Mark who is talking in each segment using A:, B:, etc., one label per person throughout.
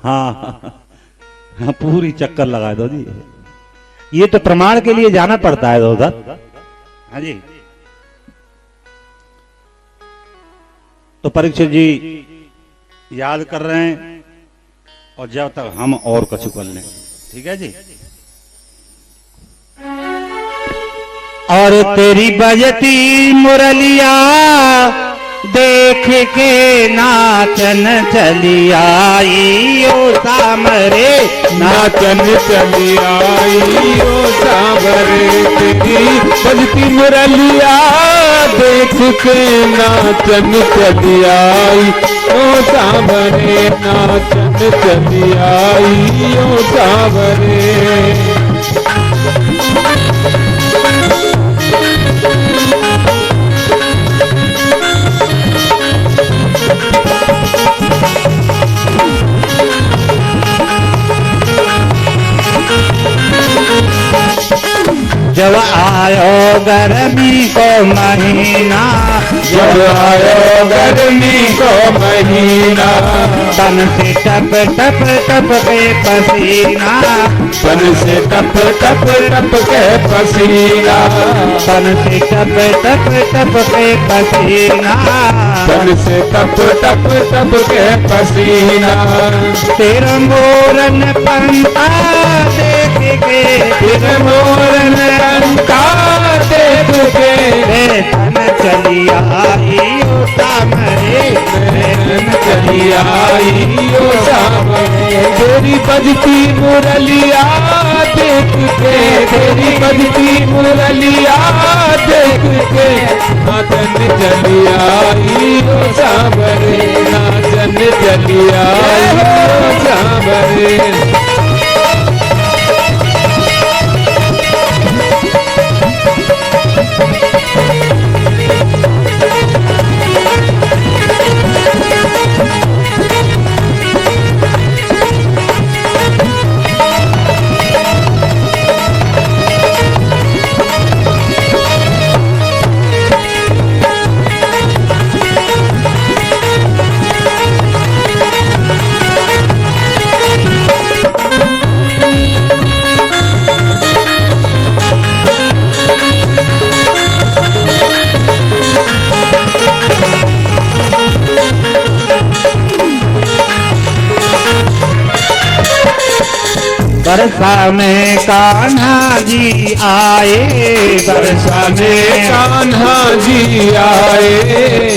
A: हाँ, हाँ पूरी चक्कर लगा दो जी। ये तो प्रमाण के लिए जाना पड़ता है उधर। हाँ जी। तो परीक्षित जी याद कर रहे हैं और जब तक हम और कुछ कर लें, ठीक है जी। और तेरी बजती मुरलिया देख के नाचन चली आई ओ सामरे,
B: नाचन चली आई ओ सामरे। तेरी बजती मुरलिया देख के नाचन चली आई ओ सामरे, नाचन चली आई ओ सामरे।
A: जब आयो गर्मी को महीना,
B: जब आयो गर्मी को महीना,
A: तन से टप टप टप के पसीना,
B: तन से टप टप टप के पसीना,
A: तन से टप टप टप के पसीना,
B: तन से टप टप टप के पसीना।
A: तेरा मोरन पंता देख के,
B: तेरे मोरन पंता देख के,
A: तन चली आई ओ सामरे,
B: तन चली आई ओ सामरे। तेरी बजती मुरलिया देख के, तेरी बजती मुरलिया देख के, नाचन चली आई ओ सामरे, नाचन चली आई ओ सामरे।
A: बरसा में कान्हा जी आए,
B: बरसा में कान्हा जी आए,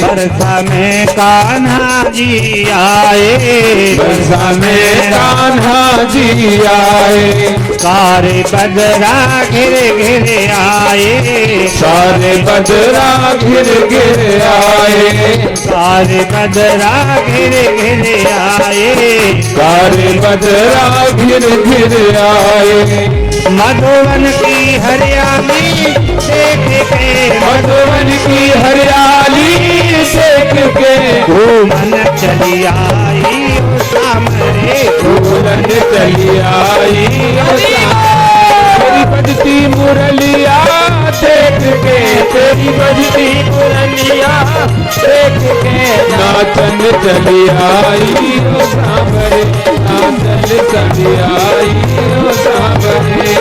A: बरसा में कान्हा जी आए,
B: बरसा में कान्हा जी आए।
A: सारे बदरा घिर घिर आए,
B: सारे बदरा घिर घिर आए,
A: सारे बदरा घिर घिर आए,
B: सारे बदरा घिर घिर आए।
A: मधुवन की हरियाली देख के,
B: मधुवन की हरियाली देख के,
A: घूमन चली आई ओ सामरे,
B: घूमन चली आई ओ सामरे। तेरी बजती मुरलिया देख के, तेरी बजती मुरलिया देख के, नाचन चली आई ओ सामरे, नाचन चली आई ओ सामरे।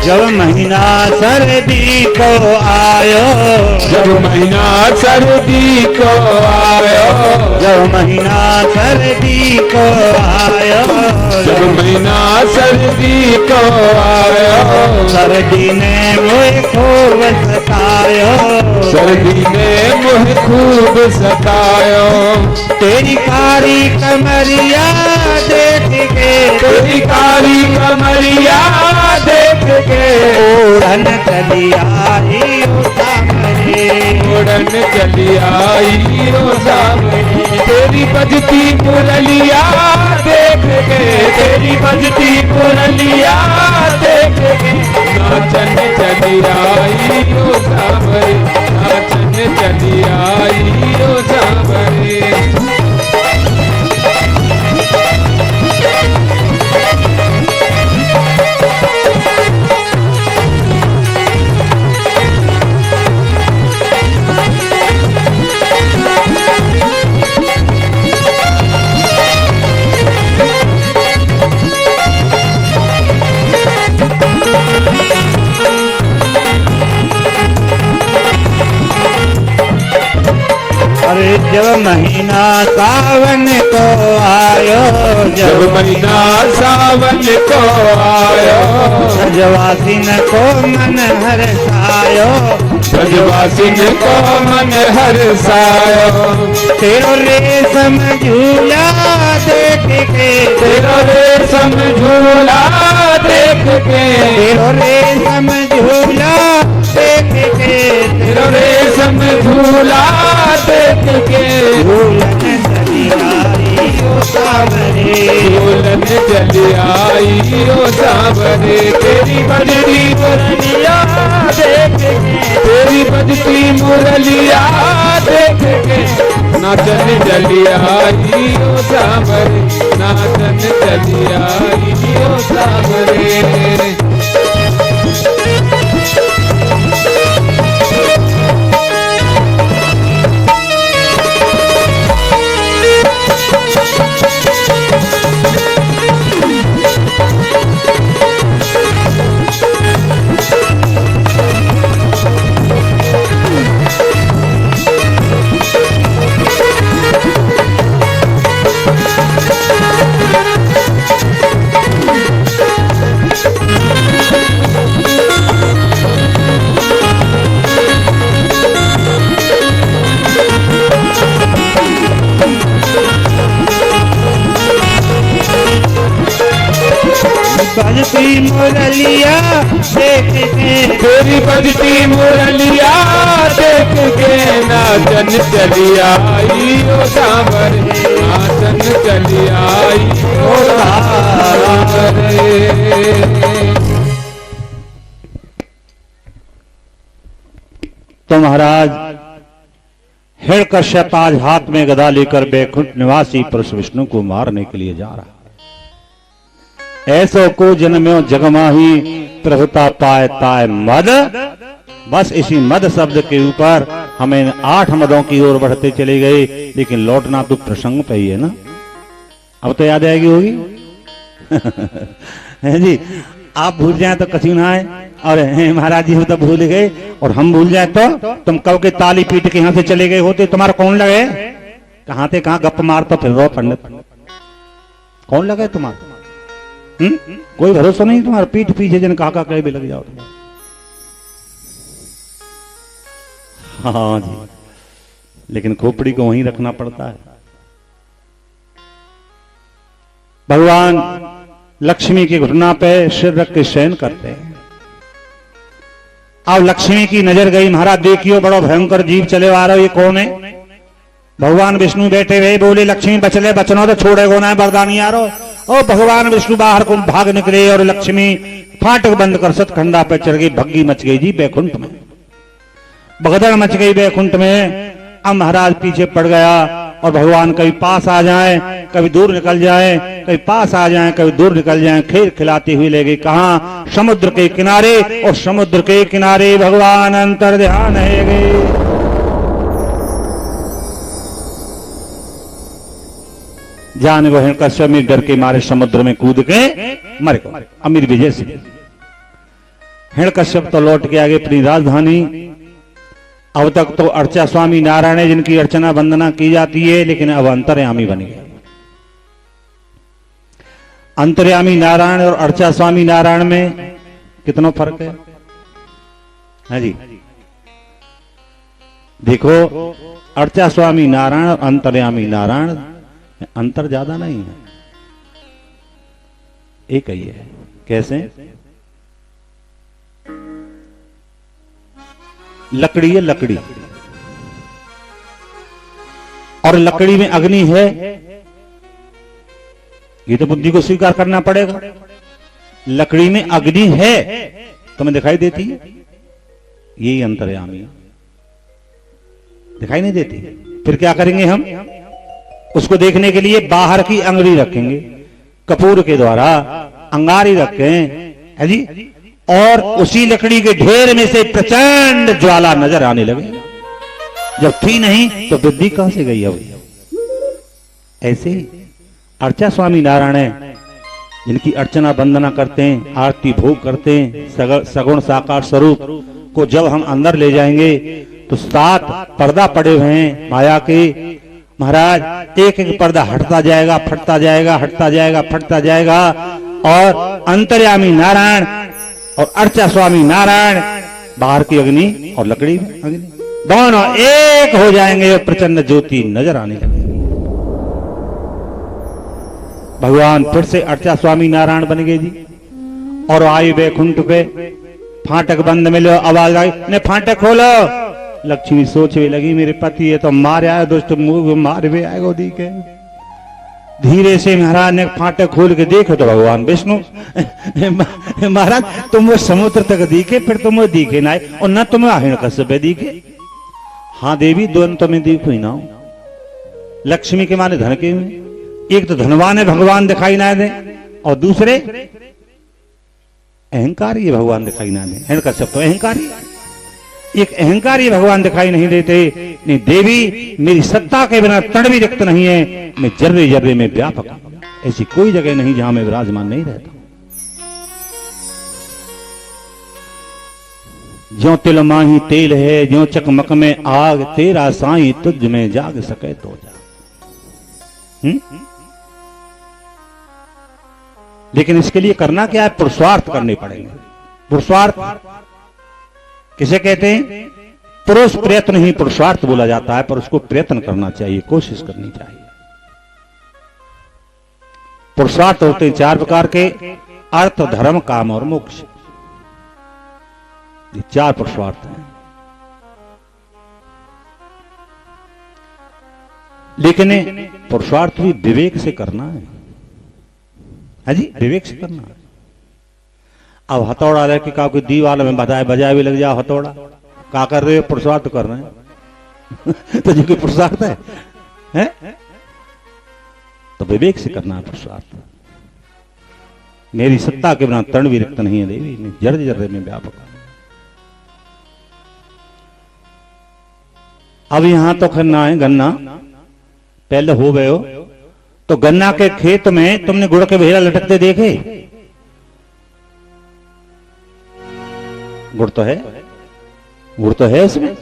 A: जब महीना सर्दी को आयो,
B: जब महीना सर्दी को आयो,
A: जब महीना सर्दी को आयो,
B: जब महीना सर्दी को आयो,
A: सर्दी ने मुझे खूब सतायो,
B: सर्दी ने मुझे खूब सतायो।
A: तेरी कारी कमरिया देख के,
B: तेरी कारी कमरिया देख के,
A: ओ चली आई ओ सामने,
B: उड़न चली आई ओ सामने, तेरी बजती मुरलिया देख के, तेरी बजती मुरलिया देख के, नाचन चली आई ओ सामने, नाचन चली आई ओ सामने।
A: अरे जब महीना सावन को आयो,
B: जब महीना सावन को आयो,
A: ब्रजवासिन को मन हर्षायो,
B: ब्रजवासिन को मन हर्षायो,
A: तेरो रेशम झूला देख के,
B: तेरो रेशम झूला देख के,
A: तेरो रेशम झूला देख के,
B: तेरो रेशम झूला देख के,
A: झूलन चली आई ओ सावरे,
B: झूलन चली आई ओ सावरे, तेरी बजती मुरलिया देख के, तेरी बजती मुरलिया देख के, नाचन चली आई ओ सावरे, नाचन चली आई ओ सावरे।
A: बजती मुरलिया देख के,
B: तेरी बजती मुरलिया देख के, नाचन चली आई ओ सावरे, नाचन चली आई ओ सावरे।
A: तो महाराज हिरण्यकश्यप आज हाथ में गदा लेकर बैकुंठ निवासी पुरुष विष्णु को मारने के लिए जा रहा है। ऐसो को जन्म्यो जगमाही प्रभुता पाए ताय मद। बस इसी मद शब्द के ऊपर हमें 8 मदों की ओर बढ़ते चले गए, लेकिन लौटना तो प्रसंग पे ही है ना। अब तो याद आएगी होगी है जी। आप भूल जाए तो कसी ना आए, और महाराज जी हम तो भूल गए, और हम भूल जाए तो तुम कब के ताली पीट के यहाँ से चले गए होते, तुम्हारा कौन लगे? कहाँ थे कहाँ गप मार तो फिर रो पंडित, कौन लगे तुम्हारा? कोई भरोसा नहीं तुम्हारा, पीठ पीछे जन कहा कहीं भी लग जाओ तुम। हाँ जी, लेकिन खोपड़ी को वहीं रखना पड़ता है। भगवान लक्ष्मी की घुटना पे सिर रख के शयन करते हैं। अब लक्ष्मी की नजर गई, महाराज देखियो बड़ो भयंकर जीव चले आ रहा, ये कौन है? भगवान विष्णु बैठे हुए बोले, लक्ष्मी बचले बचनो तो छोड़ेगो ना बरदानी आ रहा। और भगवान विष्णु बाहर को भाग निकले, और लक्ष्मी फाटक बंद कर सतखंडा पे चढ़ गई। भग्गी मच गई जी बैकुंठ में, भगदड़ मच गई बैकुंठ में। अब महाराज पीछे पड़ गया, और भगवान कभी पास आ जाए, कभी दूर निकल जाए, कभी पास आ जाए, कभी दूर निकल जाए, खेल खिलाते हुए ले गए कहां? समुद्र के किनारे। और समुद्र के किनारे भगवान अंतर ध्यान है गए। जान वो हिरण्यकश्यप में डर के मारे समुद्र में कूद के मर गए अमीर विजय से। हिरण्यकश्यप तो लौट के आगे अपनी राजधानी। अब तक तो अर्चा स्वामी नारायण है जिनकी अर्चना वंदना की जाती है, लेकिन अब अंतर्यामी बन गए। अंतर्यामी नारायण और अर्चा स्वामी नारायण में कितना फर्क है जी? देखो, अर्चा स्वामी नारायण और अंतर्यामी नारायण अंतर ज्यादा नहीं है, एक ही है। कैसे? लकड़ी है लकड़ी, और लकड़ी में अग्नि है, ये तो बुद्धि को स्वीकार करना पड़ेगा। लकड़ी में अग्नि है, तुम्हें दिखाई देती है? यही अंतर्यामी दिखाई नहीं देती। फिर क्या करेंगे हम? उसको देखने के लिए बाहर की अंगुली रखेंगे, कपूर के द्वारा अंगारी रखें, है जी, और उसी लकड़ी के ढेर में से प्रचंड ज्वाला नजर आने लगे। जब थी नहीं तो बुद्धि कहां से गई? अब ऐसे ही अर्चा स्वामी नारायण है, जिनकी अर्चना वंदना करते हैं, आरती भोग करते हैं, सगुण साकार स्वरूप को जब हम अंदर ले जाएंगे तो 7 पर्दा पड़े हुए हैं माया के। महाराज एक एक पर्दा हटता जाएगा, फटता जाएगा, हटता जाएगा, फटता जाएगा, और अंतर्यामी नारायण और अर्चा स्वामी नारायण, बाहर की अग्नि और लकड़ी में अग्नि, दोनों एक हो जाएंगे और प्रचंड ज्योति नजर आने लगेगी। भगवान फिर से अर्चा स्वामी नारायण बन गए जी, और आयु वैकुंठ पे फाटक बंद मिलो, आवाज आई, ने फाटक खोलो। लक्ष्मी सोचने लगी, मेरे पति ये तो मार आया, दुष्ट मुंह मार भी आएगा दी के। धीरे से महाराज ने फाटक खोल के देखो तो भगवान विष्णु, महाराज तुम वो समुद्र तक दिखे, फिर तुम वो दिखे ना, और न तुम्हें हिरण्यकश्यप दिखे। हाँ देवी, दोनों तुम्हें दिखो ही ना। लक्ष्मी के माने धन के में, एक तो धनवान है भगवान दिखाई ना दे, और दूसरे अहंकारी है भगवान दिखाई ना दे। हिरण्यकश्यप तो अहंकारी, एक अहंकारी भगवान दिखाई नहीं देते। नहीं देवी, मेरी सत्ता के बिना तण भी रिक्त नहीं है, मैं जर्रे जर्रे में व्यापक हूं, ऐसी कोई जगह नहीं जहां मैं विराजमान नहीं रहता। ज्यों तिल माही तेल है, ज्यों चकमक में आग, तेरा साईं तुझ में जाग सके तो जा। लेकिन इसके लिए करना क्या है? पुरुषार्थ करने पड़ेंगे। पुरुषार्थ किसे कहते हैं? पुरुष प्रयत्न ही पुरुषार्थ बोला जाता है, पर उसको प्रयत्न करना चाहिए, कोशिश करनी चाहिए। पुरुषार्थ होते हैं 4 प्रकार के, अर्थ, धर्म, काम और मोक्ष। ये 4 पुरुषार्थ हैं। लेकिन पुरुषार्थ भी विवेक से करना है जी, विवेक से करना है। अब हथौड़ा लेके का कोई दीवार में बजाए भी लग जाओ हथौड़ा, क्या कर रहे हो? पुरुषार्थ कर रहे हैं। तो जो कोई पुरुषार्थ है? तो विवेक से करना है पुरुषार्थ। मेरी सत्ता के बिना तण भी रिक्त नहीं है देवी, मैं जर्रे जर्रे में व्यापक हूं। अब यहां तो खन्ना है गन्ना, पहले हो गए हो तो गन्ना के खेत में तुमने गुड़ के भेरा लटकते देखे? गुड़ तो है, गुड़ तो है इसमें,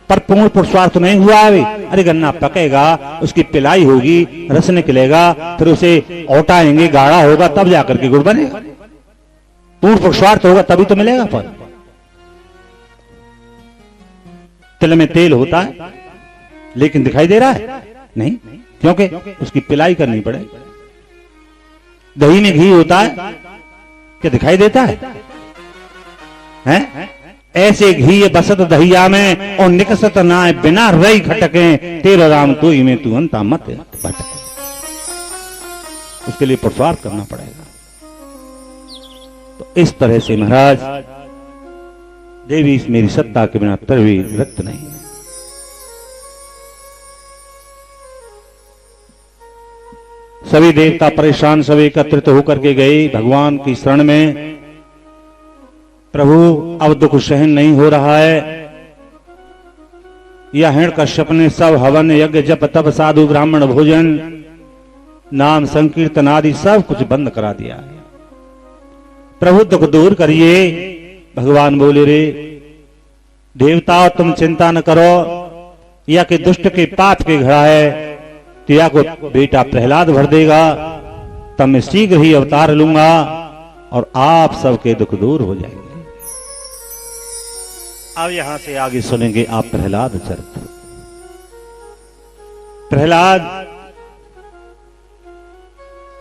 A: पर पूर्ण पुरुषार्थ नहीं हुआ अभी। अरे गन्ना पकेगा, उसकी पिलाई होगी, रस निकलेगा, फिर उसे औटाएंगे, गाढ़ा होगा, तब जाकर के गुड़ बनेगा। पूर्ण पुरुषार्थ होगा तभी तो मिलेगा फल। तिल में तेल होता है लेकिन दिखाई दे रहा है नहीं, क्योंकि उसकी पिलाई करनी पड़ेगी। दही में घी होता है, क्या दिखाई देता है? ऐसे घी बसत दहिया में और निकसत नाय, बिना रई खटके, तेरा राम तो ही में तू अंता मत भटक। उसके लिए पुरुषार्थ करना पड़ेगा। तो इस तरह से महाराज देवी मेरी सत्ता के बिना तरवी रक्त नहीं है। सभी देवता परेशान, सभी एकत्रित होकर के गए भगवान की शरण में। प्रभु अब दुख सहन नहीं हो रहा है। यह हिरण्यकश्यप ने सब हवन यज्ञ जप तप साधु ब्राह्मण भोजन नाम संकीर्तन आदि सब कुछ बंद करा दिया है। प्रभु दुख दूर करिए। भगवान बोले, रे देवताओं तुम चिंता न करो, या कि दुष्ट के पाप के घड़ा है, तो या को बेटा प्रहलाद भर देगा, तब मैं शीघ्र ही अवतार लूंगा और आप सबके दुख दूर हो जाएंगे। अब यहां से आगे सुनेंगे आप प्रहलाद चरित्र। प्रहलाद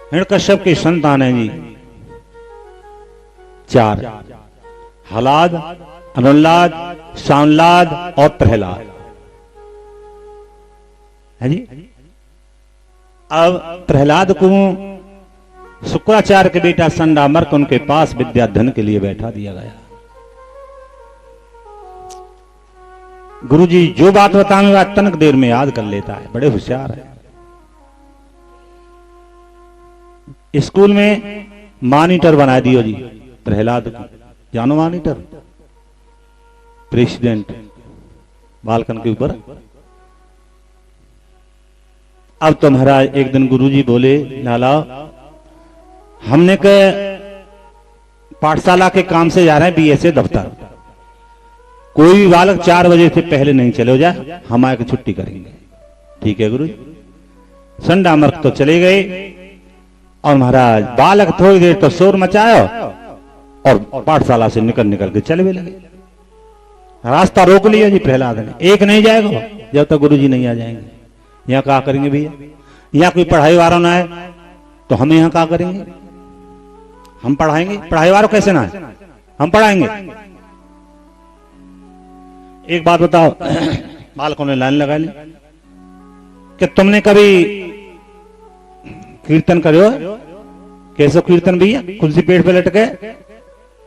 A: हिरण्यकश्यप के संतान हैं जी 4। हलाद, अनुल्लाद, शानलाद और प्रहलाद है जी। अब प्रहलाद को शुक्राचार्य के बेटा संडामर्क उनके पास विद्याधन के लिए बैठा दिया गया। गुरुजी जो बात बताऊंगा तनक देर में याद कर लेता है, बड़े होशियार है। स्कूल में मॉनिटर बना दियो जी प्रहलाद को, जानो मॉनिटर, प्रेसिडेंट बालकन के ऊपर। अब तो महाराज एक दिन गुरुजी बोले, लाला हमने के पाठशाला के काम से जा रहे हैं बीएसए दफ्तर, कोई भी बालक 4 बजे से पहले नहीं चले हो जाए, हम आके छुट्टी करेंगे। ठीक है गुरु। संडामर्क तो चले गए और महाराज बालक थोड़ी देर तो शोर मचाया और पाठशाला से निकल निकल के चले भी लगे। रास्ता रोक लिया जी प्रहलाद ने, एक नहीं जाएगा जब तक गुरुजी नहीं आ जाएंगे। यहाँ क्या करेंगे भैया, यहाँ कोई पढ़ाई वाला ना है तो हम यहाँ क्या करेंगे, हम पढ़ाएंगे, पढ़ाई वालों कैसे ना है, हम पढ़ाएंगे। एक बात बताओ, बालकों ने लाइन लगा ली कि तुमने कभी कीर्तन करो? कैसे कीर्तन भैया, कुर्सी पेट पे लटके,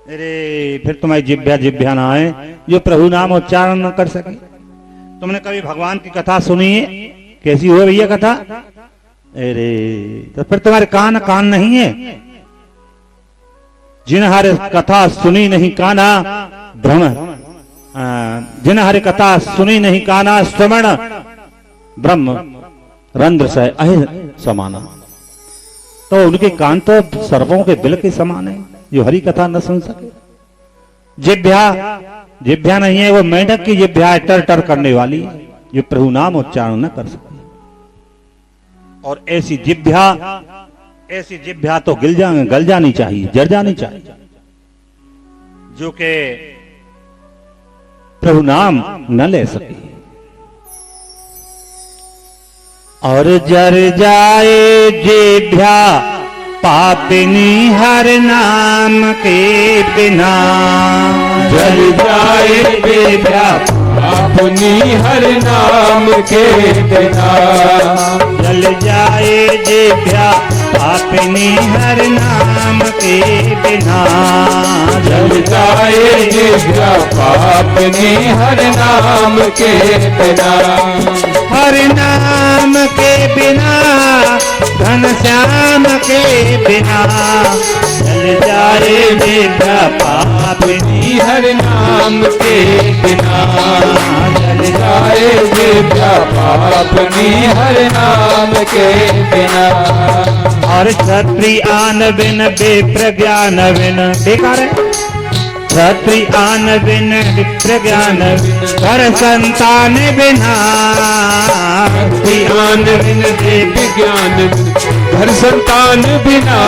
A: अरे फिर तुम्हारी जिभ्या ना आए जो प्रभु नाम उच्चारण न कर सके। तुमने कभी भगवान की कथा सुनी है? कैसी हो भैया कथा? अरे तो फिर तुम्हारे कान नहीं है। जिन हर कथा सुनी नहीं काना भ्रम, जिन हर कथा सुनी नहीं काना श्रवण ब्रह्म रंध्र से अहि समाना। तो उनके कान तो सर्पों के बिल के समान है जो हरी कथा न सुन सके। जिभ्या नहीं है, वो मेंढक की जिभ्या है, टर टर करने वाली है, जो प्रभु नाम उच्चारण न कर सके। और ऐसी जिभ्या तो गल जानी चाहिए, जड़ जानी चाहिए, जो के प्रभु नाम न ले सके। और जर जाए जिभ्या पापिनी हर नाम के बिना,
B: जल जाए जिभ्या पापिनी हर नाम के बिना,
A: जल जाए जिभ्या पापिनी हर नाम के बिना,
B: जल जाए जिभ्या पापिनी हर नाम के बिना,
A: हर नाम के बिना घन श्याम के बिना, जल जाए जिभ्या पापिनी
B: हर नाम के बिना, जल जाए जिभ्या पापिनी हर नाम के बिना।
A: और क्षत्रियान बिन विप्र ज्ञान बिन, बेकार है, क्षत्रियान बिन विप्र ज्ञान घर संतान बिना,
B: क्षत्रियान बिन विज्ञान घर संतान बिना,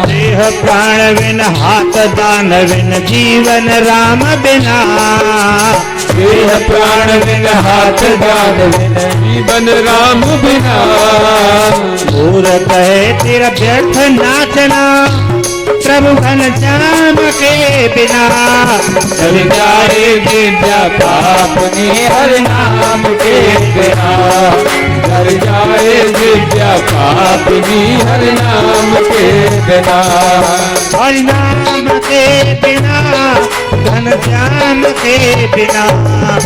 A: देह प्राण बिन हाथ दान बिन जीवन राम बिना,
B: देह प्राण बिन हाथ दान बिन जीवन राम बिना,
A: दूर कहे तेरा व्यर्थ नाचना प्रभु घन श्याम के बिना,
B: जल जाए जिभ्या पापिनी हर नाम के बिना, जल जाए जिभ्या पापिनी हर नाम के बिना,
A: हर नाम के बिना घन श्याम के बिना,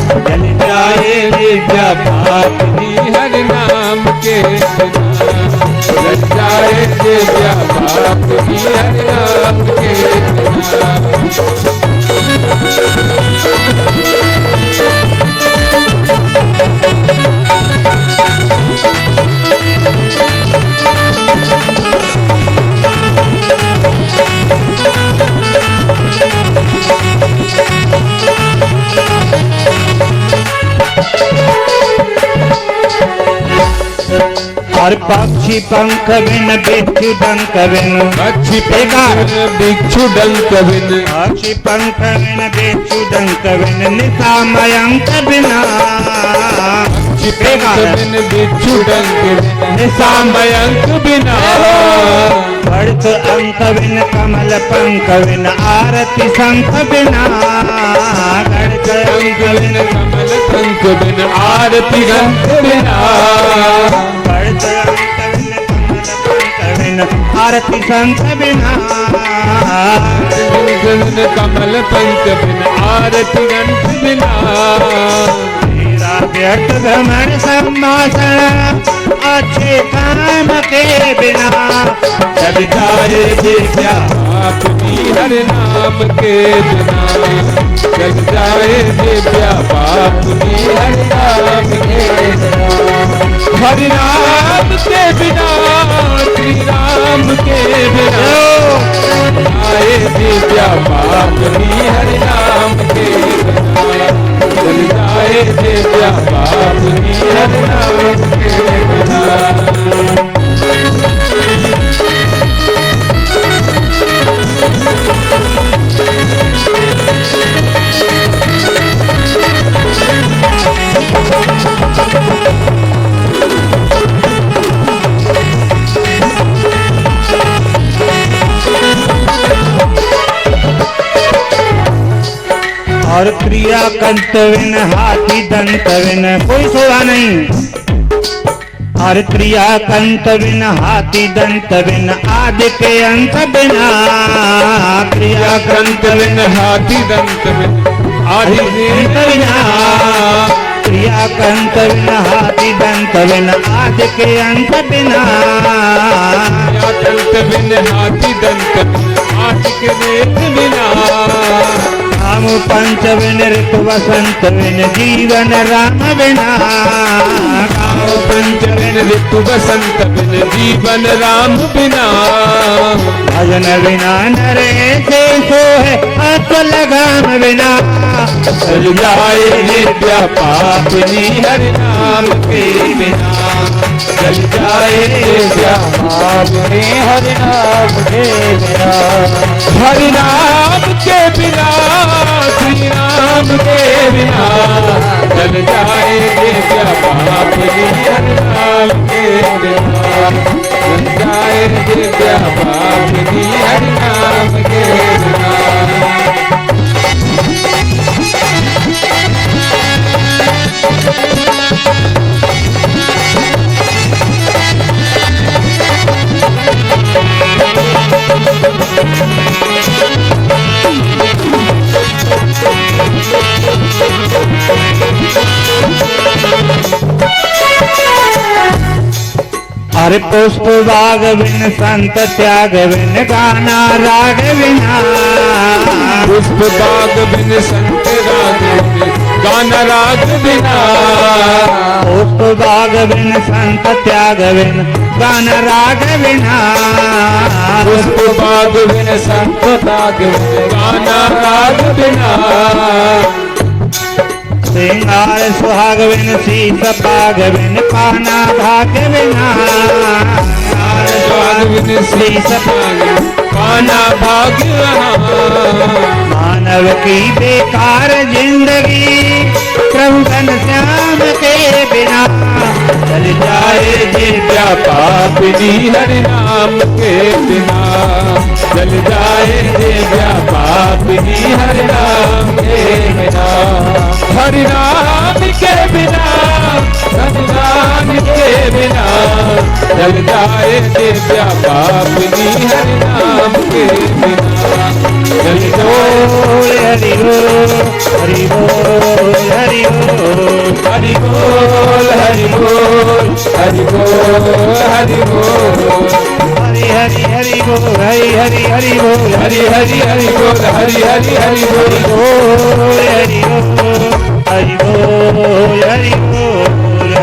B: जल जाए जिभ्या पापिनी हर नाम के बिना, जल जाए जिभ्या पापिनी हर नाम के बिना।
A: और पक्षी पंख बिन बिच्छू डंक बिन,
B: पक्षी पंख बिच्छू डंक बिन,
A: पक्षी पंख बिन बिच्छू डंक बिन निशा मयंक बिना,
B: पक्षी पंख बिन बिच्छू डंक बिन सामयंक बिना
A: बढ़त अंक बिन कमल पंख बिन आरती शंख बिना गढ़त अंक बिन
B: कमल पंख बिन आरती रंग बिना
A: बढ़त अंक बिन कमल पंख बिन आरती शंख बिना
B: बिन कमल पंख बिन आरती रंग बिना
A: तेरा व्यर्थ भ्रमण सम्भाषण अच्छे काम के बिना
B: जब जाए दिव्या अपनी हर नाम के बिना जब जाए दिव्या अपनी हर नाम के बिना हरि नाम के बिना श्री राम के बिना आए दिव्या अपनी हरि नाम के बिना जब जाए दिव्या अपनी हरि नाम के बिना
A: और क्रिया कंतविन हाथी दंतविन कोई शोभा नहीं और क्रिया कंतविन हाथी दंतविन आदि के अंत बिना क्रिया
B: कंतविन हाथी दंत बिन आदि
A: अंत बिना क्रिया कंतविन हाथी दंतविन आदि के अंत बिना
B: कंतविन हाथी दंत बिन आदि के वेद बिना
A: राम पंच बिन ऋतु वसंत बिन जीवन राम बिना
B: राम पंच बिन ऋतु बसंत बिन जीवन राम बिना
A: भजन बिना नरे से सो है अत लगाम बिना
B: चल जाए दिव्या पापनी हरि नाम के बिना चल जाए दिव्या पापनी हरि नाम के बिना हरि नाम के बिना श्री राम के बिना चल जाए दिव्या पापनी हरि नाम के बिना चल जाए दिव्या पापनी हरि नाम के बिना
A: हरे पुष्प बाग बिन संत त्याग बिन गाना राग बिना
B: पुष्प बाग बिन संत राग बिन गाना राग बिना
A: पुष्प बाग बिन संत त्याग बिन गाना राग बिना
B: पुष्प बाग बिन संत त्याग बिन गाना राग बिना
A: श्रृंगार सुहाग बिन शीस पाग बिन पाना भाग बिना
B: सुहाग बिन शीस पाग पाना भाग
A: मानव की बेकार जिंदगी प्रभु घनश्याम के बिना चल जाए
B: दिव्या पापनी हरि नाम के बिना चल जाए दिव्या पापनी हरि नाम के बिना हरि नाम के बिना हरि नाम के बिना चल जाए दिव्या पापनी हरि नाम के बिना चल
A: बोल हरि बोल हरि बोल हरि बोल
B: हरि बोल हरि बोल हरि बोल हरि बोल
A: हरि हरि हरि बोल हरि हरि हरि बोल
B: हरि हरि हरि बोल हरि हरि हरि बोल
A: हरि बोल हरि बोल हरि बोल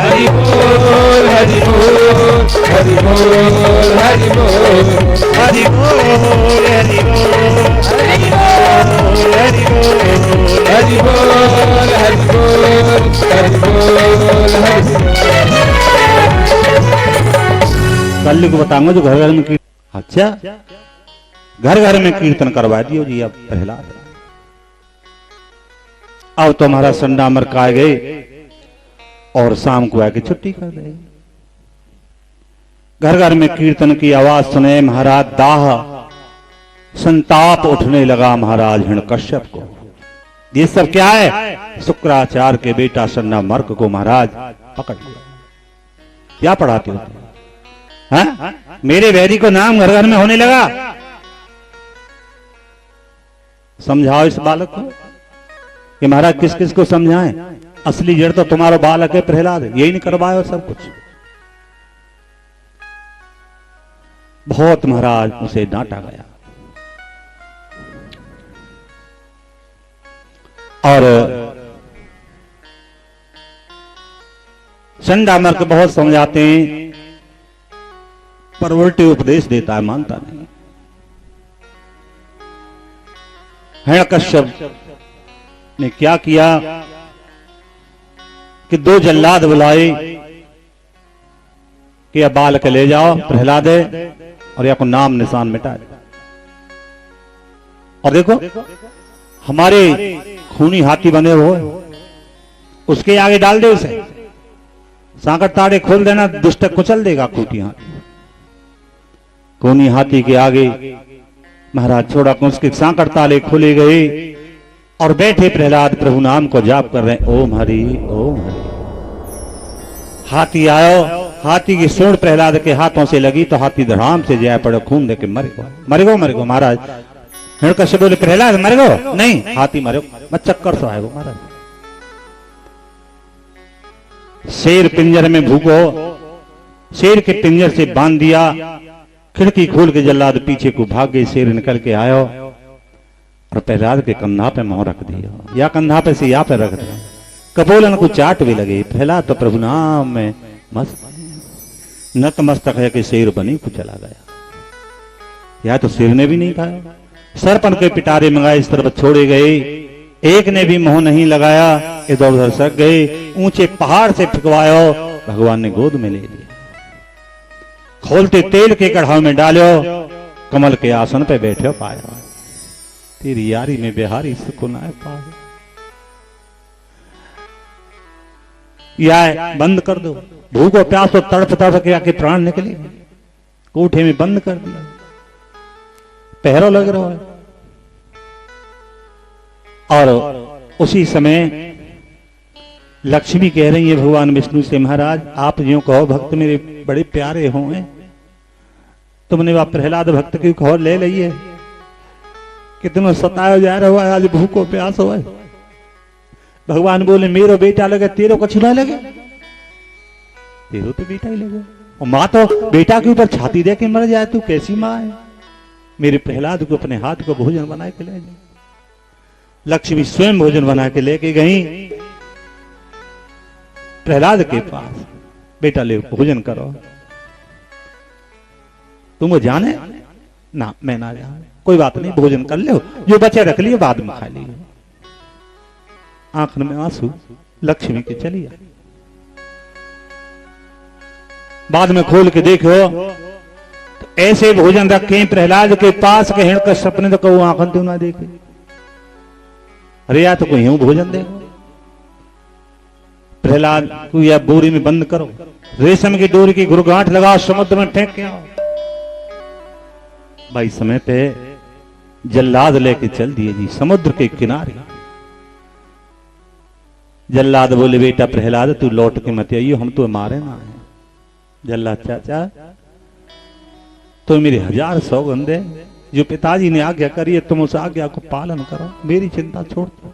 A: हरि बोल
B: हरि बोल हरि बोल हरि बोल हरि बोल
A: हरि बोल हरि बोल हरि बोल हरि बोल
B: हरि बोल हरि बोल हरि बोल हरि
A: कल को बताऊंगा जो घर घर में कीर्तन अच्छा घर घर में कीर्तन करवा दियो जी अब पहला अब तुम्हारा संडा मरका गए और शाम को आके छुट्टी कर देगी। घर घर में कीर्तन की आवाज सुने महाराज दाह संताप उठने लगा महाराज हिरण्यकश्यप को। ये सब क्या है? शुक्राचार्य के बेटा सन्ना मर्क को महाराज पकड़ लिया। क्या पढ़ाते हो? हाँ? मेरे वैरी को नाम घर घर में होने लगा। समझाओ इस बालक को कि महाराज किस किस को समझाएं। असली जड़ तो तुम्हारा बालक है प्रहलाद, यही नहीं करवायो सब कुछ। बहुत महाराज उसे डांटा गया और चंडामर्क बहुत समझाते हैं पर उल्टे उपदेश देता है, मानता नहीं। हिरण्यकश्यप ने क्या किया कि 2 जल्लाद बुलाए कि अब बालक ले जाओ प्रहलाद है और या को नाम निशान मिटा दे। और देखो हमारे खूनी हाथी बने हुए उसके आगे डाल दे उसे, सांकट ताड़े खोल देना, दुष्ट कुचल देगा खूटी हाथी। खूनी हाथी के आगे महाराज छोड़ा को उसके सांकट ताले खोले गए और बैठे प्रहलाद प्रभु नाम को जाप कर रहे हैं, ओम हरि ओम हरि। हाथी आयो, हाथी की सूंड प्रहलाद के हाथों से लगी तो हाथी धड़ाम से जाए पड़े, खून देके मरेगो महाराज। हिरण्यकश्यप बोले प्रहलाद मरेगो? नहीं, हाथी मरेगो, मैं चक्कर से आएगो महाराज। शेर पिंजर में भूखो, शेर के पिंजर से बांध दिया, खिड़की खोल के जल्लाद पीछे को भाग गए। शेर निकल के आयो और प्रहलाद के कंधा पे मुंह रख दिया, या कंधा पे से या पे रख दिया। कपोलन को चाट भी लगे। प्रहलाद तो प्रभु नाम में मस्त नतमस्तक है कि शेर बनी को चला गया। या तो शेर ने भी नहीं खाया। सरपन के पिटारे मंगाए, इस तरफ छोड़े गए, एक ने भी मुंह नहीं लगाया, इधर उधर सक गए। ऊंचे पहाड़ से फिकवायो, भगवान ने गोद में ले लिया। खोलते तेल के कढ़ाव में डालो, कमल के आसन पे बैठे पाया। तेरी यारी में बिहारी सुकुन आए पाए। या बंद कर दो, भूखो प्यासो तड़प तड़प के आके प्राण निकले। कोठे में बंद कर दिया, पहरो लग रहा है। और उसी समय लक्ष्मी कह रही है भगवान विष्णु से, महाराज आप जो कहो भक्त मेरे बड़े प्यारे हों, तुमने वह प्रहलाद भक्त की खबर ले ली है कि तुम सताया जा रहा है, आज भूखो प्यास हो। भगवान बोले मेरो बेटा लगे, तेरो कुछ ना लगे, तेरो तो बेटा ही लगे। और माँ तो बेटा के ऊपर छाती दे के मर जाए, तू कैसी माँ है? मेरे प्रहलाद को अपने हाथ को भोजन बना के ले जाए। लक्ष्मी स्वयं भोजन बना के लेके गई प्रहलाद के पास, बेटा ले भोजन करो। तुम जाने ना, मैं ना जाने, कोई बात नहीं, भोजन कर लो, जो बचे रख लिए बाद में खा लिए। आंख में आंसू लक्ष्मी के चली आई। बाद में खोल के देखो तो ऐसे भोजन रखे प्रहलाद के पास के हिरण्यकश्यप ने तो कहूं आंखन तू ना देखे। अरे या तो कोई यूं भोजन देखो। प्रहलाद को या बोरी में बंद करो, रेशम की डोरी की गुरगांठ लगाओ, समुद्र में फेंक के आओ। भाई समय पे जल्लाद लेके चल दिए जी समुद्र के किनारे। जल्लाद बोले बेटा प्रहलाद तू लौट के मत आइयो, हम तो मारे ना है। जल्लाद चाचा तो मेरे 1000 सौगंध है, जो पिताजी ने आज्ञा करी है तुम उस आज्ञा को पालन करो, मेरी चिंता छोड़ दो।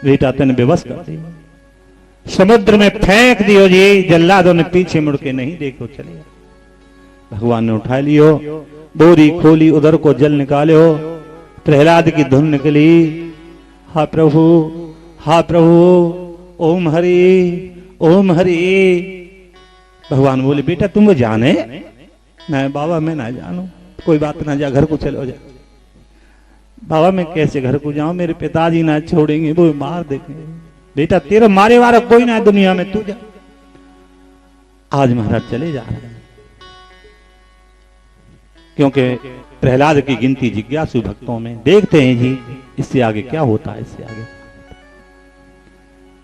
A: बेटा तेने बेबस कर दिया, समुद्र में फेंक दियो जी। जल्लादों ने पीछे मुड़ के नहीं देखो, चले। भगवान ने उठा लियो, बोरी खोली, उधर को जल निकालो। प्रहलाद की धुन निकली, हा प्रभु हा प्रभु ओम हरि ओम हरि। भगवान बोले बेटा तुम वो जाने? नहीं बाबा मैं ना जानू, कोई बात ना, जा घर को चलो जा। बाबा मैं कैसे घर को जाऊं, मेरे पिताजी ना छोड़ेंगे, वो मार देंगे। बेटा तेरा मारे वाला कोई ना है दुनिया में, तू जा। आज महाराज चले जा रहे हैं, क्योंकि प्रहलाद की गिनती जिज्ञासु भक्तों में। देखते हैं जी इससे आगे क्या होता है। इससे आगे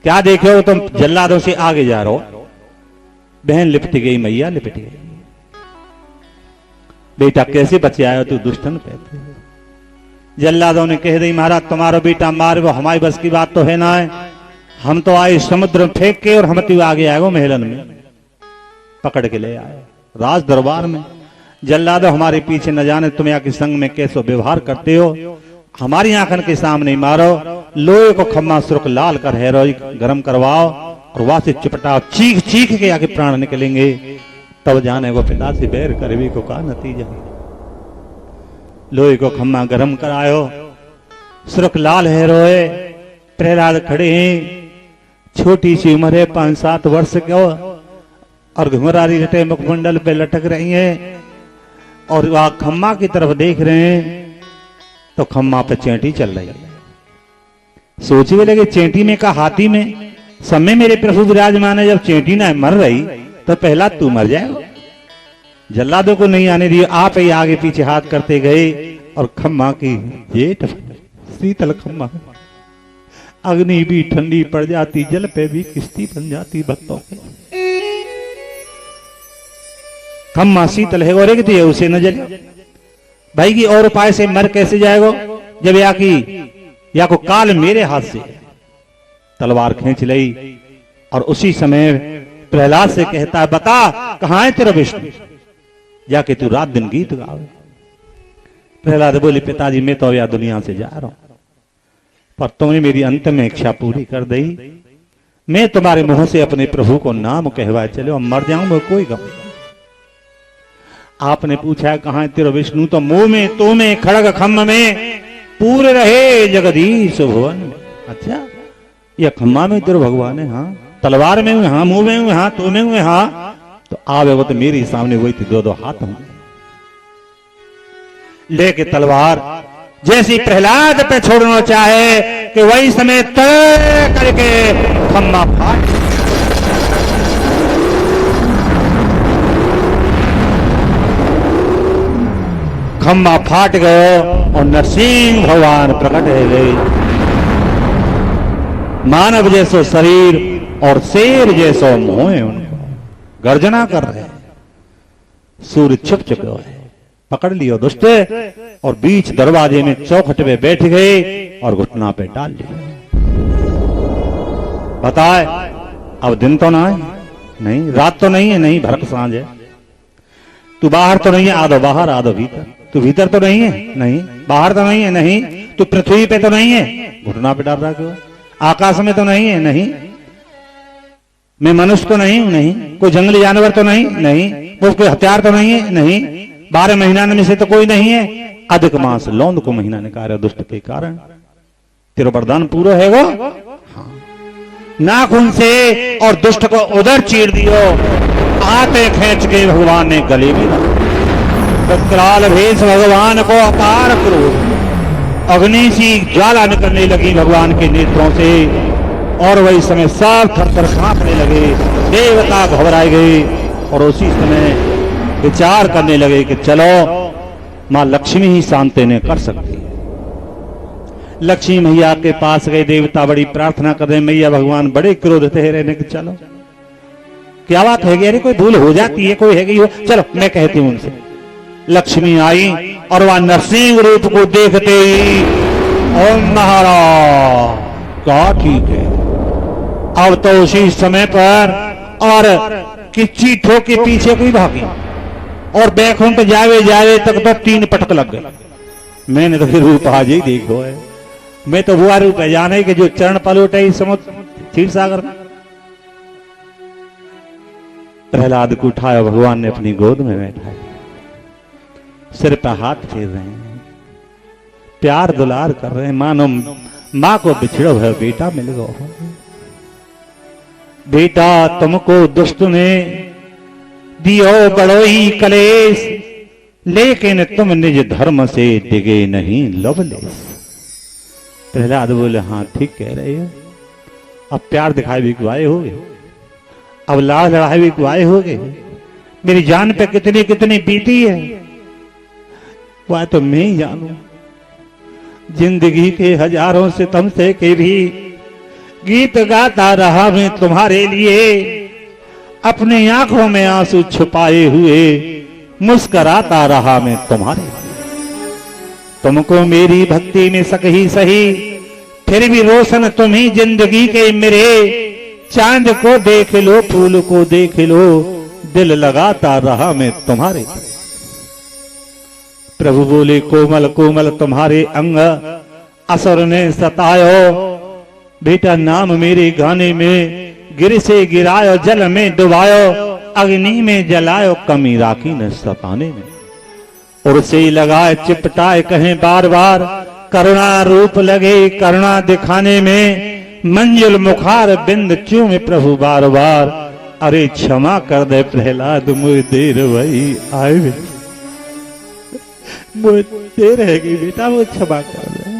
A: क्या देखे हो तुम जल्लादों से आगे जा रहे हो। बहन लिपट गई, मैया लिपट गई। बेटा कैसे बचे आयो तू दुष्टन पे। जल्लादों ने कह दी महाराज तुम्हारा बेटा मार, वो हमारी बस की बात तो है ना है। हम तो आए समुद्र में फेंक के और हम तो आगे आए वो महलन में पकड़ के ले आए राज दरबार में। जल्लादो हमारे पीछे न जाने तुम यहाँ के संग में कैसे व्यवहार करते हो। हमारी आंखन के सामने मारो, लोहे को खम्मा सुर्ख लाल कर हेरोई गरम करवाओ और वहां से चिपटाओ, चीख चीख के आगे प्राण निकलेंगे। तब जाने वो पिता से बैर करवी को का नतीजा। लोहे को खम्मा गरम करायो, सुर्ख लाल हेरोए। प्रहलाद खड़े हैं, छोटी सी उम्र है 5-7 वर्ष को, और घुंघरारी रटे मुखमंडल पे लटक रही हैं और वह खम्मा की तरफ देख रहे हैं तो खम्मा पे चेंटी चल रही है। सोचे भी लगे चेंटी में का हाथी में समय मेरे प्रभु विराजमान है। जब चेंटी ना मर रही तो पहला तू मर जाएगा। जल्लादों को नहीं आने दिए, आप ही आगे पीछे हाथ करते गए और खम्मा की जेठ शीतल खम्मा, अग्नि भी ठंडी पड़ जाती, जल पे भी किश्ती बन जाती भक्तों के। खम्मा शीतल है और एक दिए उसे न जले। भाई की और उपाय से मर कैसे जाएगा जब या को काल मेरे हाथ से तलवार खींच ली। और उसी समय प्रहलाद से कहता है बता कहां है तेरा विष्णु, जाके तू रात दिन गीत गावे। प्रहलाद बोले पिताजी मैं तो या दुनिया से जा रहा हूं, पर तुमने मेरी अंत में इच्छा पूरी कर दी। मैं तुम्हारे मुंह से अपने प्रभु को नाम कहवाए चलो, मर जाऊं मैं कोई गम। आपने पूछा कहां है तेरा विष्णु, तो मुंह में तो में खड़ग खम्म में पूरे रहे जगदीश भुवन में। अच्छा ये खम्मा में तेरा भगवान है, हाँ तलवार में हूं, हाँ मुंह में हूं, हाँ तो में हूं, हाँ तो आवे वो तो मेरे सामने वही थी, 2-2 हाथ हूं लेके तलवार। जैसी प्रहलाद पे छोड़ना चाहे कि वही समय तय करके खम्मा फाट, खम्मा फाट गयो और नरसिंह भगवान प्रकट हो गए। मानव जैसो शरीर और शेर जैसो मुंह है, उनको गर्जना कर रहे हैं। सूर्य छुप चुके है, पकड़ लियो दुष्ट और बीच दरवाजे में चौखट पे बैठ गए और घुटना पे डाल लिया। बताए अब दिन तो ना है, नहीं रात तो नहीं है, नहीं भरक सांझ है। तू बाहर तो नहीं है, आधो बाहर आधो भीतर। तू भीतर तो नहीं है, नहीं बाहर तो नहीं है, नहीं तू पृथ्वी पे तो नहीं है, घुटना पे डाल रहा क्यों। आकाश में तो नहीं है, नहीं मैं मनुष्य तो नहीं हूं, नहीं कोई जंगली जानवर तो नहीं, नहीं कोई हथियार तो नहीं है, नहीं 12 महीना में से तो कोई नहीं है। अधिक मास लौंद को महीना निकाले दुष्ट के कारण, तेरा वरदान पूरा है वो। हाँ नाखून से और दुष्ट को उधर चीर दियो, आते खींच के भगवान ने गले में कराल भेष भगवान को अपार क्रोध, अग्नि सी ज्वाला निकलने लगी भगवान के नेत्रों से और वही समय सब थर-थर कांपने लगे। देवता घबराए गए और उसी समय विचार करने लगे कि चलो मां लक्ष्मी ही शांत ने कर सकती है। लक्ष्मी मैया के पास गए, देवता बड़ी प्रार्थना कर रहे, मैया भगवान बड़े क्रोध थे रहने के चलो क्या बात है, अरे कोई भूल हो जाती है, कोई है हो, चलो मैं कहती हूं उनसे। लक्ष्मी आई और वह नरसिंह रूप को देखते ही ओम महाराज क्या ठीक है। अब तो उसी समय पर और किच्ची ठोके पीछे कोई भागी और बैकुंठ जावे जावे तक तो 3 पटक लग गए। मैंने तो फिर रूप आज ही देखो है, मैं तो वो रूप है जाने के जो चरण पलट है समुद्र क्षीर सागर में। प्रहलाद को उठाया भगवान ने अपनी गोद में बैठाया, सिर पर हाथ फेर रहे हैं, प्यार दुलार कर रहे हैं, मानो मां को बिछड़ो है बेटा मिल गो। बेटा तुमको दुष्ट ने दियो बड़ो ही कलेश, लेकिन तुम निज धर्म से डिगे नहीं लवलेश। प्रहलाद बोले हाँ ठीक कह रहे हो, अब प्यार दिखाए भी कुआए हो गए, अब लाड़ लड़ाई भी कुआए हो गए, मेरी जान पे कितनी कितनी बीती है वह तो मैं ही जानू। जिंदगी के हजारों सितम से के भी गीत गाता रहा मैं तुम्हारे लिए, अपनी आंखों में आंसू छुपाए हुए मुस्कुराता रहा मैं तुम्हारे लिए। तुमको मेरी भक्ति में सक ही सही, फिर भी रोशन तुम ही जिंदगी के मेरे। चांद को देख लो, फूल को देख लो, दिल लगाता रहा मैं तुम्हारे लिए। प्रभु बोले कोमल कोमल तुम्हारे अंग असुर ने सतायो, बेटा नाम मेरे गाने में गिर से गिरायो, जल में डुबायो, अग्नि में जलायो, कमी राखी न सताने में। और से लगाए चिपटाए कहें बार बार, करुणा रूप लगे करुणा दिखाने में। मंजुल मुखार बिंद चूमे प्रभु बार बार, अरे क्षमा कर दे प्रहलाद मुझे देर वही आए, मुझे देर है गई बेटा, वो क्षमा कर दे।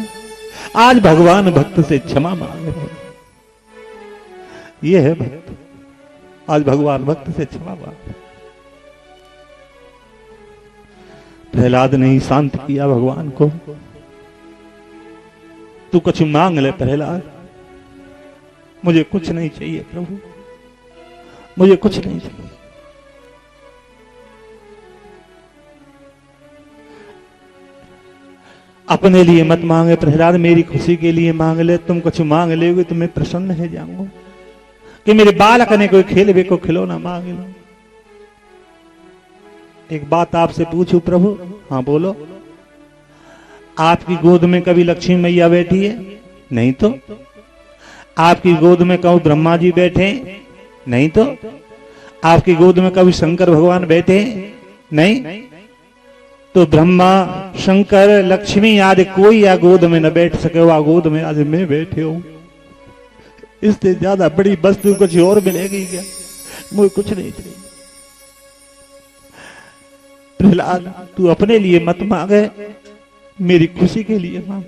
A: आज भगवान भक्त से क्षमा मांग रहे, ये है भक्त। आज भगवान भक्त से क्षमा मांग। प्रहलाद ने ही शांत किया भगवान को, तू कुछ मांग ले प्रहलाद, मुझे कुछ नहीं चाहिए प्रभु, मुझे कुछ नहीं चाहिए। अपने लिए मत मांगे प्रहलाद, मेरी खुशी के लिए मांग ले। तुम कुछ मांग लोगे तो मैं प्रसन्न है जाऊंगा कि मेरे बालक ने कोई खेलवे को खिलौना मांग लो। एक बात आपसे पूछूं प्रभु? हाँ बोलो। आपकी गोद में कभी लक्ष्मी मैया बैठी है? नहीं तो। आपकी गोद में कभी ब्रह्मा जी बैठे? नहीं तो। आपकी गोद में कभी शंकर भगवान बैठे? नहीं। तो ब्रह्मा शंकर लक्ष्मी आदि कोई या गोद में न बैठ सके, वह गोद में आज मैं बैठे हूं। इससे ज्यादा बड़ी वस्तु कुछ और मिलेगी क्या? मुझे कुछ नहीं चाहिए। प्रहलाद तू अपने लिए मत मांगे, मेरी खुशी के लिए मांग।